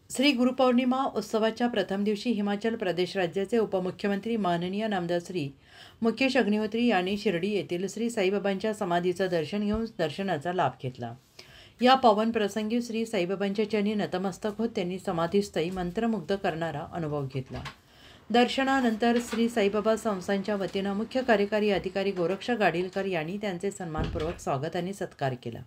श्री गुरुपौर्णिमा उत्सवाच्या प्रथम दिवशी हिमाचल प्रदेश राज्याचे उपमुख्यमंत्री माननीय नामदार श्री मुकेश अग्निहोत्री यांनी शिर्डी येथील श्री साईबाबांच्या समाधीचं दर्शन घेऊन दर्शनाचा लाभ घेतला। या पावन प्रसंगी श्री साईबाबांच्या चरणी नतमस्तक होत त्यांनी समाधीस्थळी मंत्रमुग्ध करणारा अनुभव घेतला। दर्शनानंतर श्री साईबाबा संस्थांच्या वतीनं मुख्य कार्यकारी अधिकारी गोरक्ष गाडीलकर यांनी त्यांचे सन्मानपूर्वक स्वागत आणि सत्कार केला।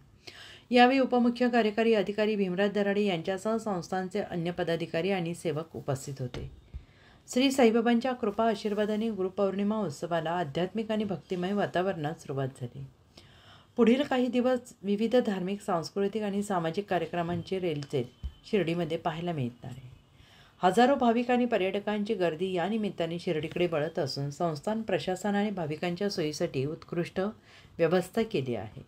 यावेळी उपमुख्य कार्यकारी अधिकारी भीमराज दराडे यांच्यासह संस्थांचे अन्य पदाधिकारी आणि सेवक उपस्थित होते। श्री साईबाबांच्या कृपा आशीर्वादाने गुरुपौर्णिमा उत्सवाला आध्यात्मिक आणि भक्तिमय वातावरणात सुरुवात झाली। पुढील काही दिवस विविध धार्मिक, सांस्कृतिक आणि सामाजिक कार्यक्रमांचे रेलचेल शिर्डीमध्ये पाहायला मिळणार आहे। हजारो भाविक आणि पर्यटकांची गर्दी या निमित्ताने शिर्डीकडे वळत असून संस्थान प्रशासनाने भाविकांच्या सोयीसाठी उत्कृष्ट व्यवस्था केली आहे।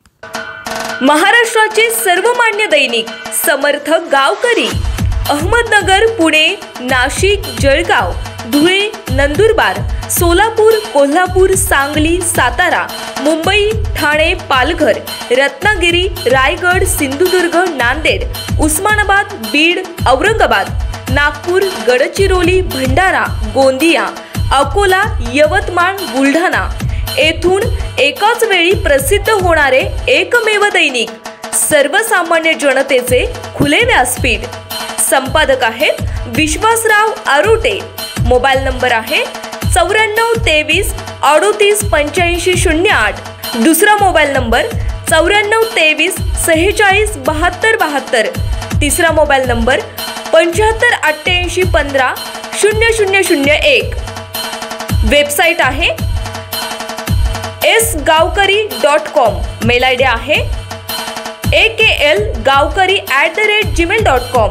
महाराष्ट्राचे सर्वमान्य दैनिक समर्थ गावकरी अहमदनगर, पुणे, नाशिक, जळगाव, धुळे, नंदुरबार, सोलापूर, कोल्हापूर, सांगली, सातारा, मुंबई, ठाणे, पालघर, रत्नागिरी, रायगड, सिंधुदुर्ग, नांदेड, उस्मानाबाद, बीड, औरंगाबाद, नागपूर, गडचिरोली, भंडारा, गोंदिया, अकोला, यवतमाळ, बुलढाणा येथून एकाच वेळी प्रसिद्ध होणारे एकमेव दैनिक सर्वसामान्य जनतेचे खुले व्यासपीठ। संपादक आहेत विश्वासराव आरोटे। मोबाईल नंबर आहे 94 23 38 85 08। दुसरा मोबाईल नंबर 94 23 46 72 72। तिसरा मोबाईल नंबर 75 88 15 0001। वेबसाईट आहे sgavkari.com। मेल आयडी आहे akl gavkari@gmail.com।